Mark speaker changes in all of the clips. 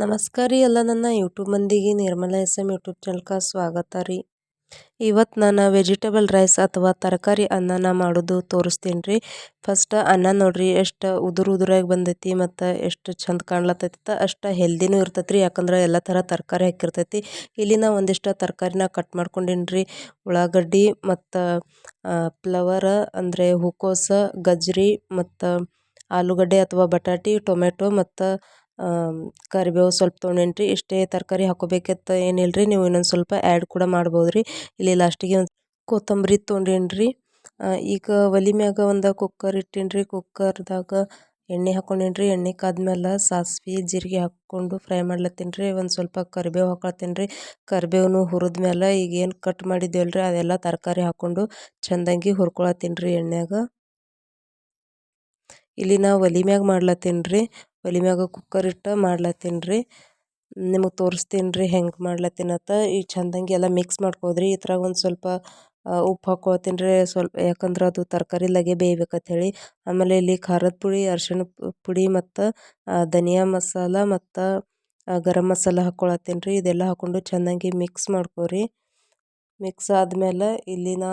Speaker 1: ನಮಸ್ಕಾರ ರೀ ಎಲ್ಲ ನನ್ನ ಯೂಟ್ಯೂಬ್ ಮಂದಿಗೆ ನಿರ್ಮಲಾ ಎಸ್ ಎಮ್ ಯೂಟ್ಯೂಬ್ ಚಾನಲ್ಗೆ ಸ್ವಾಗತ ರೀ. ಇವತ್ತು ನಾನು ವೆಜಿಟೇಬಲ್ ರೈಸ್ ಅಥವಾ ತರಕಾರಿ ಅನ್ನನ ಮಾಡೋದು ತೋರಿಸ್ತೀನಿ ರೀ. ಫಸ್ಟ್ ಅನ್ನ ನೋಡ್ರಿ ಎಷ್ಟು ಉದುರಾಗಿ ಬಂದೈತಿ ಮತ್ತು ಎಷ್ಟು ಚಂದ ಕಾಣ್ಲತ್ತೈತಿ, ಅಷ್ಟು ಹೆಲ್ದಿನೂ ಇರ್ತೈತಿ ರೀ. ಯಾಕಂದ್ರೆ ಎಲ್ಲ ಥರ ತರಕಾರಿ ಹಾಕಿರ್ತೈತಿ. ಇಲ್ಲಿ ನಾ ಒಂದಿಷ್ಟು ತರಕಾರಿನ ಕಟ್ ಮಾಡ್ಕೊಂಡೀನಿ ರೀ. ಉಳ್ಳಾಗಡ್ಡಿ ಮತ್ತು ಫ್ಲವರ್ ಅಂದರೆ ಹೂಕೋಸ, ಗಜ್ರಿ ಮತ್ತು ಆಲೂಗಡ್ಡೆ ಅಥವಾ ಬಟಾಟಿ, ಟೊಮೆಟೊ ಮತ್ತು ಕರಿಬೇವು ಸ್ವಲ್ಪ ತೊಗೊಂಡೇನಿ ರೀ. ಇಷ್ಟೇ ತರಕಾರಿ ಹಾಕೋಬೇಕಂತ ಏನಿಲ್ಲ ರೀ, ನೀವು ಇನ್ನೊಂದು ಸ್ವಲ್ಪ ಆ್ಯಡ್ ಕೂಡ ಮಾಡ್ಬೋದು ರೀ. ಇಲ್ಲಿ ಲಾಸ್ಟಿಗೆ ಒಂದು ಕೊತ್ತಂಬರಿ ತೊಗೊಂಡೇನಿ ರೀ. ಈಗ ಒಲೆ ಮ್ಯಾಗ ಒಂದು ಕುಕ್ಕರ್ ಇಟ್ಟೀನಿ ರೀ. ಕುಕ್ಕರ್ದಾಗ ಎಣ್ಣೆ ಹಾಕೊಂಡೇನಿ ರೀ. ಎಣ್ಣೆ ಕಾದ್ಮೇಲೆ ಸಾಸಿವೆ ಜೀರಿಗೆ ಹಾಕ್ಕೊಂಡು ಫ್ರೈ ಮಾಡ್ಲತ್ತೀನಿ ರೀ. ಒಂದು ಸ್ವಲ್ಪ ಕರಿಬೇವು ಹಾಕೊಳ್ತೀನಿ ರೀ. ಕರಿಬೇವು ಹುರಿದ್ಮೇಲೆ ಈಗ ಏನು ಕಟ್ ಮಾಡಿದ್ದೇವಲ್ಲ ರೀ ಅದೆಲ್ಲ ತರಕಾರಿ ಹಾಕ್ಕೊಂಡು ಚೆಂದಾಗಿ ಹುರ್ಕೊಳತ್ತೀನಿ ರೀ ಎಣ್ಣೆಯಾಗ. ಇಲ್ಲಿ ನಾ ಒಲೆ ಮ್ಯಾಗ ಮಾಡ್ಲತ್ತೀನಿ ರೀ. ಒಲೆ ಮ್ಯಾಗ ಕುಕ್ಕರ್ ಇಟ್ಟು ಮಾಡ್ಲತ್ತೀನಿ ರೀ. ನಿಮಗೆ ತೋರಿಸ್ತೀನಿ ರೀ ಹೆಂಗೆ ಮಾಡ್ಲತ್ತೀನಂತ. ಈಗ ಚೆಂದಂಗೆ ಎಲ್ಲ ಮಿಕ್ಸ್ ಮಾಡ್ಕೋದ್ರಿ. ಇದ್ರಾಗ ಒಂದು ಸ್ವಲ್ಪ ಉಪ್ಪು ಹಾಕ್ಕೊಳ್ತೀನಿ ರೀ ಸ್ವಲ್ಪ, ಯಾಕಂದ್ರೆ ಅದು ತರಕಾರಿಲಾಗೆ ಬೇಯ್ಬೇಕಂತ ಹೇಳಿ. ಆಮೇಲೆ ಇಲ್ಲಿ ಖಾರದ ಪುಡಿ, ಅರಿಶಿಣ ಪುಡಿ ಮತ್ತು ಧನಿಯಾ ಮಸಾಲ ಮತ್ತು ಗರಂ ಮಸಾಲ ಹಾಕ್ಕೊಳತ್ತೀನಿ ರೀ. ಇದೆಲ್ಲ ಹಾಕ್ಕೊಂಡು ಚೆಂದಾಗಿ ಮಿಕ್ಸ್ ಮಾಡ್ಕೊರಿ. ಮಿಕ್ಸ್ ಆದಮೇಲೆ ಇಲ್ಲಿನ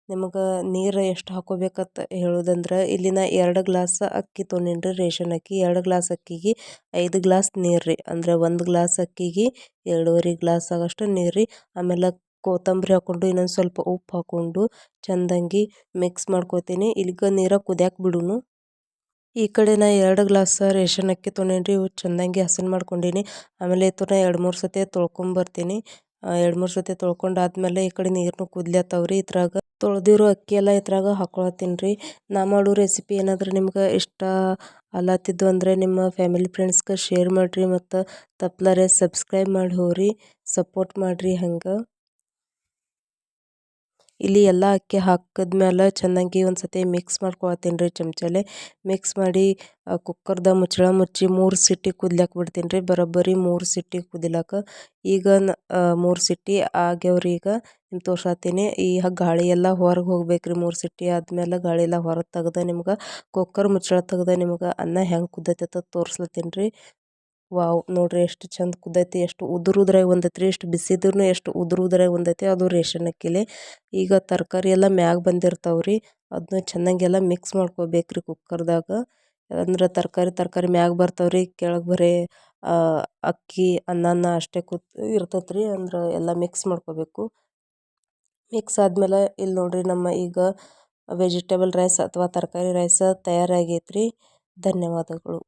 Speaker 1: ನಿಮಗೆ ನೀರು ಎಷ್ಟು ಹಾಕೋಬೇಕಂತ ಹೇಳೋದಂದ್ರೆ, ಇಲ್ಲಿನ 2 ಗ್ಲಾಸ್ ಅಕ್ಕಿ ತೊಗೊಂಡೀನಿ ರೀ, ರೇಷನ್ ಅಕ್ಕಿ. 2 ಗ್ಲಾಸ್ ಅಕ್ಕಿಗೆ 5 ಗ್ಲಾಸ್ ನೀರು ರೀ. ಅಂದರೆ 1 ಗ್ಲಾಸ್ ಅಕ್ಕಿಗೆ 2.5 ಗ್ಲಾಸ್ ಆಗೋಷ್ಟು ನೀರು ರೀ. ಆಮೇಲೆ ಕೊತ್ತಂಬರಿ ಹಾಕ್ಕೊಂಡು ಇನ್ನೊಂದು ಸ್ವಲ್ಪ ಉಪ್ಪು ಹಾಕ್ಕೊಂಡು ಚೆಂದಾಗಿ ಮಿಕ್ಸ್ ಮಾಡ್ಕೊತೀನಿ. ಇಲ್ಲಿಗ ನೀರು ಕುದಿಯಕ್ಕೆ ಬಿಡುನು. ಈ ಕಡೆ ನಾ 2 ಗ್ಲಾಸ್ ರೇಷನ್ ಅಕ್ಕಿ ತೊಗೊಂಡೇನಿ ರೀ. ಇವು ಚೆಂದಾಗಿ ಹಸನ್ ಮಾಡ್ಕೊಂಡೀನಿ. ಆಮೇಲೆ ಇತನ 2-3 ಸತಿ ತೊಳ್ಕೊಂಬರ್ತೀನಿ. 2-3 ಸತಿ ತೊಳ್ಕೊಂಡಾದ್ಮೇಲೆ ಈ ಕಡೆ ನೀರನ್ನು ಕುದ್ಲತ್ತವ್ರಿ. ಇದ್ರಾಗ ತೊಳೆದಿರೋ ಅಕ್ಕಿ ಎಲ್ಲ ಇದ್ರಾಗ ಹಾಕ್ಕೊಳತ್ತೀನಿ ರೀ. ನಾ ಮಾಡೋ ರೆಸಿಪಿ ಏನಾದರೂ ನಿಮ್ಗೆ ಇಷ್ಟ ಅಲ್ಲತ್ತಿದ್ದು ಅಂದರೆ ನಿಮ್ಮ ಫ್ಯಾಮಿಲಿ ಫ್ರೆಂಡ್ಸ್ಗೆ ಶೇರ್ ಮಾಡಿರಿ ಮತ್ತು ತಪ್ಪಲಾರೆ ಸಬ್ಸ್ಕ್ರೈಬ್ ಮಾಡಿ ಹೋಗ್ರಿ, ಸಪೋರ್ಟ್ ಮಾಡಿರಿ ಹಂಗೆ. ಇಲ್ಲಿ ಎಲ್ಲ ಅಕ್ಕಿ ಹಾಕಿದ್ಮೇಲೆ ಚೆನ್ನಾಗಿ ಒಂದು ಸತಿ ಮಿಕ್ಸ್ ಮಾಡ್ಕೊಳ್ತೀನಿ ರೀ ಚಮಚಲೆ. ಮಿಕ್ಸ್ ಮಾಡಿ ಕುಕ್ಕರ್ದ ಮುಚ್ಚಳ ಮುಚ್ಚಿ 3 ಸಿಟಿ ಕುದ್ಲಕ್ಕೆ ಬಿಡ್ತೀನಿ ರೀ. ಬರೋಬ್ಬರಿ 3 ಸಿಟಿ ಕುದಿಲಕ್ಕ. ಈಗ 3 ಸಿಟಿ ಆಗ್ಯಾವ್ರಿ. ಈಗ ನಿಮ್ಗೆ ತೋರ್ಸತ್ತೀನಿ. ಈ ಗಾಳಿ ಎಲ್ಲ ಹೊರಗೆ ಹೋಗ್ಬೇಕು ರೀ. 3 ಸಿಟಿ ಆದಮೇಲೆ ಗಾಳಿ ಎಲ್ಲ ಹೊರಗೆ ತೆಗ್ದು ನಿಮ್ಗೆ ಕುಕ್ಕರ್ ಮುಚ್ಚಳ ತೆಗ್ದು ನಿಮ್ಗೆ ಅನ್ನ ಹೆಂಗೆ ಕುದ್ದೈತೆ ಅಂತ ತೋರಿಸ್ಲತ್ತೀನಿ ರೀ. ವಾವ್, ನೋಡ್ರಿ ಎಷ್ಟು ಚಂದ ಕುದ್ದೈತಿ, ಎಷ್ಟು ಉದುರಾಗಿ ಬಂದೈತಿ ರೀ. ಎಷ್ಟು ಬಿಸಿದ್ರೂ ಎಷ್ಟು ಉದುರಾಗಿ ಬಂದೈತಿ, ಅದು ರೇಷನ್ ಅಕ್ಕಿಲೆ. ಈಗ ತರಕಾರಿ ಎಲ್ಲ ಮ್ಯಾಗ ಬಂದಿರ್ತಾವ್ರಿ, ಅದನ್ನ ಚೆನ್ನಾಗೆಲ್ಲ ಮಿಕ್ಸ್ ಮಾಡ್ಕೋಬೇಕ್ರಿ ಕುಕ್ಕರ್ದಾಗ. ಅಂದ್ರೆ ತರಕಾರಿ ಮ್ಯಾಗ ಬರ್ತಾವ್ರಿ, ಕೆಳಗೆ ಬರೀ ಅಕ್ಕಿ ಅನ್ನ ಅಷ್ಟೇ ಇರ್ತೈತೆ ರೀ. ಅಂದ್ರೆ ಎಲ್ಲ ಮಿಕ್ಸ್ ಮಾಡ್ಕೋಬೇಕು. ಮಿಕ್ಸ್ ಆದಮೇಲೆ ಇಲ್ಲಿ ನೋಡ್ರಿ ನಮ್ಮ ಈಗ ವೆಜಿಟೇಬಲ್ ರೈಸ್ ಅಥವಾ ತರಕಾರಿ ರೈಸ್ ತಯಾರಾಗೈತ್ರಿ. ಧನ್ಯವಾದಗಳು.